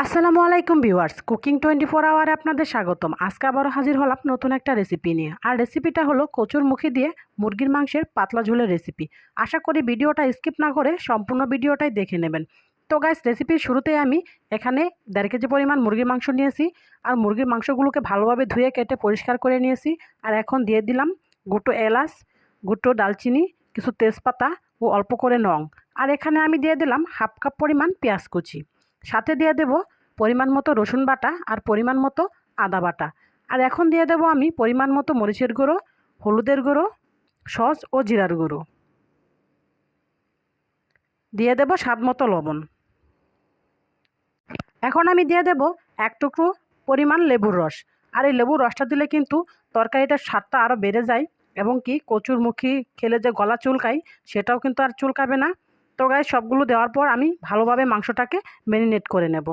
আসসালামু আলাইকুম viewers, cooking 24 আওয়ারে আপনাদের স্বাগতম। আজকে আবারও হাজির হলাম নতুন একটা রেসিপি নিয়ে। আর রেসিপিটা হলো কচুর মুখি দিয়ে মুরগির মাংসের পাতলা ঝোলের রেসিপি। আশা করি ভিডিওটা স্কিপ না করে সম্পূর্ণ ভিডিওটাই দেখে নেবেন। তো গাইস, রেসিপির শুরুতেই আমি এখানে 1.5 কেজি পরিমাণ মুরগির মাংস নিয়েছি। আর মুরগির মাংসগুলোকে ভালোভাবে ধুয়ে কেটে পরিষ্কার করে নিয়েছি। আর এখন দিয়ে দিলাম গুঁটো এলাচ, গুঁটো দালচিনি, কিছু তেজপাতা ও অল্প করে লং। আর এখানে আমি দিয়ে দিলাম 1/2 কাপ পরিমাণ পেঁয়াজ কুচি। সাথে দিয়ে দেব পরিমাণ মতো রসুন বাটা আর পরিমাণ মতো আদা বাটা। আর এখন দিয়ে দেব আমি পরিমাণ মতো মরিচের গুঁড়ো, হলুদের গুঁড়ো, সস ও জিরার গুঁড়ো। দিয়ে দেব স্বাদ মতো লবণ। এখন আমি দিয়ে দেব 1 টুকরো পরিমাণ লেবুর রস। আর এই লেবুর রসটা দিলে কিন্তু তরকারিটার স্বাদটা আরও বেড়ে যায়, এবং কি কচুর মুখি খেলে যে গলা চুলকায় সেটাও কিন্তু আর চুলকাবে না। তো গাইস, সবগুলো দেওয়ার পর আমি ভালোভাবে মাংসটাকে ম্যারিনেট করে নেব।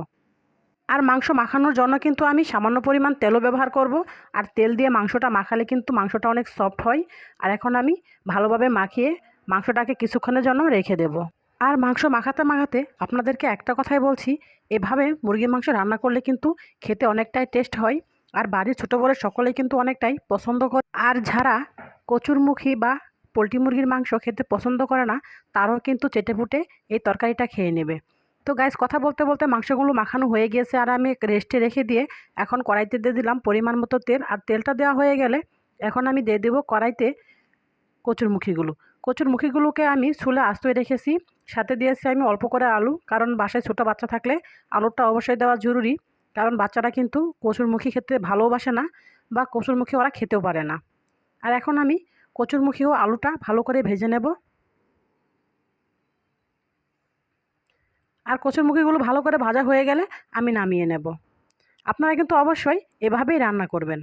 আর মাংস মাখানোর জন্য কিন্তু আমি সামান্য পরিমাণ তেলও ব্যবহার করব। আর তেল দিয়ে মাংসটা মাখালে কিন্তু মাংসটা অনেক সফট হয়। আর এখন আমি ভালোভাবে মাখিয়ে মাংসটাকে কিছুক্ষণের জন্য রেখে দেব। আর মাংস মাখাতে মাখাতে আপনাদেরকে একটা কথাই বলছি, এভাবে মুরগির মাংস রান্না করলে কিন্তু খেতে অনেকটাই টেস্ট হয়। আর বাড়ির ছোটো বড় সকলেই কিন্তু অনেকটাই পছন্দ করে। আর যারা কচুরমুখী বা পোলট্রি মুরগির মাংস খেতে পছন্দ করে না, তারাও কিন্তু চেটেপুটে এই তরকারিটা খেয়ে নেবে। তো গাইস, কথা বলতে বলতে মাংসগুলো মাখানো হয়ে গিয়েছে। আর আমি রেস্টে রেখে দিয়ে এখন কড়াইতে দিয়ে দিলাম পরিমাণ মতো তেল। আর তেলটা দেওয়া হয়ে গেলে এখন আমি দিয়ে দেবো কড়াইতে কচুরমুখীগুলো। কচুরমুখীগুলোকে আমি ছুলে আস্তই রেখেছি। সাথে দিয়েছি আমি অল্প করে আলু, কারণ বাসায় ছোটো বাচ্চা থাকলে আলুটা অবশ্যই দেওয়া জরুরি। কারণ বাচ্চারা কিন্তু কচুরমুখী খেতে ভালোবাসে না, বা কচুরমুখী ওরা খেতেও পারে না। আর এখন আমি কচুরমুখী ও আলুটা ভালো করে ভেজে নেব। আর কচুরমুখীগুলো ভালো করে ভাজা হয়ে গেলে আমি নামিয়ে নেব। আপনারা কিন্তু অবশ্যই এভাবেই রান্না করবেন।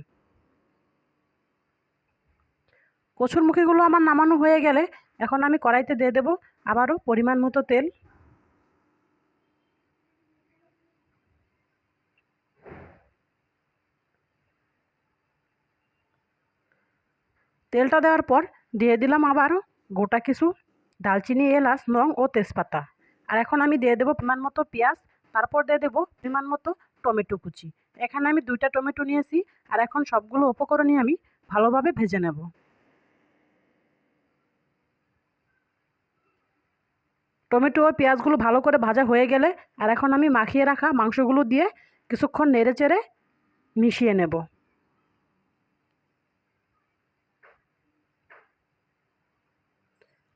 কচুরমুখীগুলো আমার নামানো হয়ে গেলে এখন আমি কড়াইতে দিয়ে দেব আবারও পরিমাণ মতো তেল। তেলটা দেওয়ার পর দিয়ে দিলাম আবারও গোটা কিছু দালচিনি, এলাচ, লং ও তেজপাতা। আর এখন আমি দিয়ে দেবো পরিমাণ মতো পেঁয়াজ। তারপর দিয়ে দেবো পরিমাণ মতো টমেটো কুচি। এখানে আমি 2টা টমেটো নিয়েছি। আর এখন সবগুলো উপকরণই আমি ভালোভাবে ভেজে নেব। টমেটো ও পেঁয়াজগুলো ভালো করে ভাজা হয়ে গেলে আর এখন আমি মাখিয়ে রাখা মাংসগুলো দিয়ে কিছুক্ষণ নেড়ে চেড়ে মিশিয়ে নেব।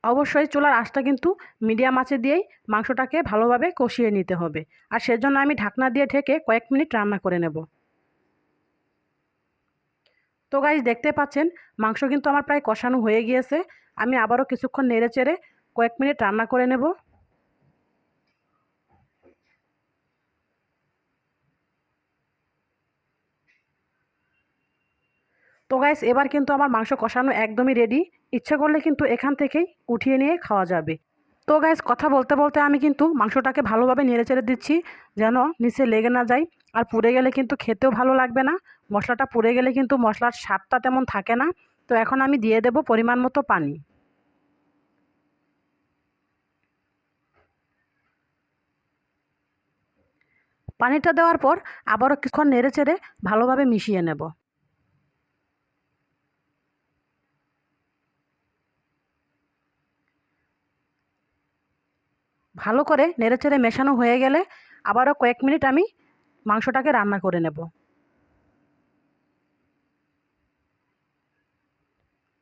অবশ্যই চুলার আঁচটা কিন্তু মিডিয়াম আঁচে দিয়েই মাংসটাকে ভালোভাবে কষিয়ে নিতে হবে। আর সেজন্য আমি ঢাকনা দিয়ে ঢেকে কয়েক মিনিট রান্না করে নেব। তো গাইস, দেখতে পাচ্ছেন মাংস কিন্তু আমার প্রায় কষানো হয়ে গিয়েছে। আমি আবারও কিছুক্ষণ নেড়ে চেড়ে কয়েক মিনিট রান্না করে নেব। তো গাইস, এবার কিন্তু আমার মাংস কষানো একদমই রেডি। ইচ্ছে করলে কিন্তু এখান থেকেই উঠিয়ে নিয়ে খাওয়া যাবে। তো গাইস, কথা বলতে বলতে আমি কিন্তু মাংসটাকে ভালোভাবে নেড়েচেড়ে দিচ্ছি, যেন নিচে লেগে না যায়। আর পুড়ে গেলে কিন্তু খেতেও ভালো লাগবে না। মশলাটা পুড়ে গেলে কিন্তু মশলার স্বাদটা তেমন থাকে না। তো এখন আমি দিয়ে দেব পরিমাণ মতো পানি। পানিটা দেওয়ার পর আবারও কিছুক্ষণ নেড়েচেড়ে ভালোভাবে মিশিয়ে নেব। ভালো করে নেড়েচেড়ে মেশানো হয়ে গেলে আবারও কয়েক মিনিট আমি মাংসটাকে রান্না করে নেব।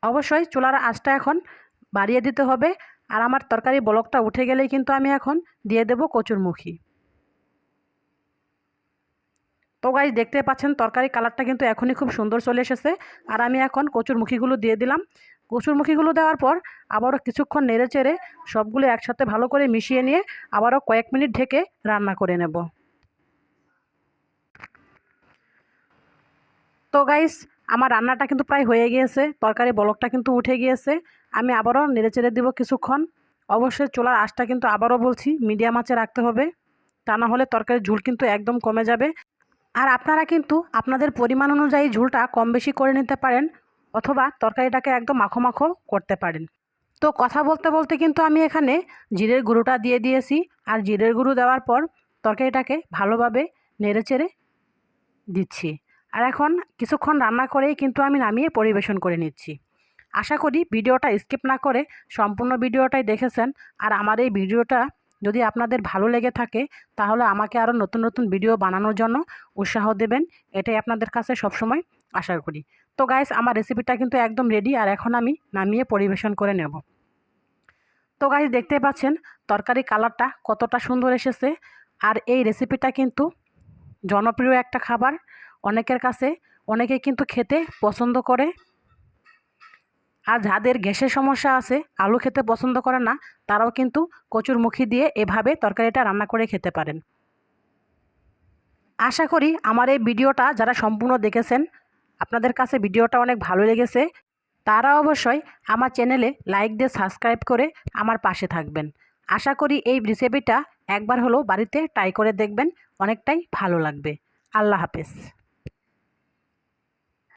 অবশ্যই চুলার আঁচটা এখন বাড়িয়ে দিতে হবে। আর আমার তরকারি বলকটা উঠে গেলেই কিন্তু আমি এখন দিয়ে দেব কচুরমুখী। তো গাইস, দেখতে পাচ্ছেন তরকারি কালারটা কিন্তু এখনই খুব সুন্দর চলে এসেছে। আর আমি এখন কচুরমুখীগুলো দিয়ে দিলাম। কচুরমুখীগুলো দেওয়ার পর আবারও কিছুক্ষণ নেড়ে চেড়ে সবগুলো একসাথে ভালো করে মিশিয়ে নিয়ে আবারও কয়েক মিনিট ঢেকে রান্না করে নেব। তো গাইস, আমার রান্নাটা কিন্তু প্রায় হয়ে গিয়েছে। তরকারি বলকটা কিন্তু উঠে গিয়েছে। আমি আবারও নেড়ে চেড়ে দিব কিছুক্ষণ। অবশ্যই চুলার আঁচটা কিন্তু আবারও বলছি মিডিয়াম আঁচে রাখতে হবে, তা না হলে তরকারির ঝোল কিন্তু একদম কমে যাবে। আর আপনারা কিন্তু আপনাদের পরিমাণ অনুযায়ী ঝোলটা কম বেশি করে নিতে পারেন, অথবা তরকারিটাকে একদম মাখো মাখো করতে পারেন। তো কথা বলতে বলতে কিন্তু আমি এখানে জিরের গুঁড়োটা দিয়ে দিয়েছি। আর জিরের গুঁড়ো দেওয়ার পর তরকারিটাকে ভালোভাবে নেড়েচেড়ে দিচ্ছি। আর এখন কিছুক্ষণ রান্না করেই কিন্তু আমি নামিয়ে পরিবেশন করে নিচ্ছি। আশা করি ভিডিওটা স্কিপ না করে সম্পূর্ণ ভিডিওটাই দেখেছেন। আর আমার এই ভিডিওটা যদি আপনাদের ভালো লেগে থাকে তাহলে আমাকে আরও নতুন নতুন ভিডিও বানানোর জন্য উৎসাহ দেবেন, এটাই আপনাদের কাছে সবসময় আশা করি। তো গাইস, আমার রেসিপিটা কিন্তু একদম রেডি, আর এখন আমি নামিয়ে পরিবেশন করে নেব। তো গাইস, দেখতে পাচ্ছেন তরকারি কালারটা কতটা সুন্দর এসেছে। আর এই রেসিপিটা কিন্তু জনপ্রিয় একটা খাবার, অনেকের কাছে অনেকে কিন্তু খেতে পছন্দ করে। আর যাদের গ্যাসের সমস্যা আছে, আলু খেতে পছন্দ করে না, তারাও কিন্তু কচুরমুখী দিয়ে এভাবে তরকারিটা রান্না করে খেতে পারেন। আশা করি আমার এই ভিডিওটা যারা সম্পূর্ণ দেখেছেন আপনাদের কাছে ভিডিওটা অনেক ভালো লেগেছে। তারা অবশ্যই আমার চ্যানেলে লাইক দিয়ে সাবস্ক্রাইব করে আমার পাশে থাকবেন। আশা করি এই রেসিপিটা একবার হলেও বাড়িতে ট্রাই করে দেখবেন, অনেকটাই ভালো লাগবে। আল্লাহ হাফেজ।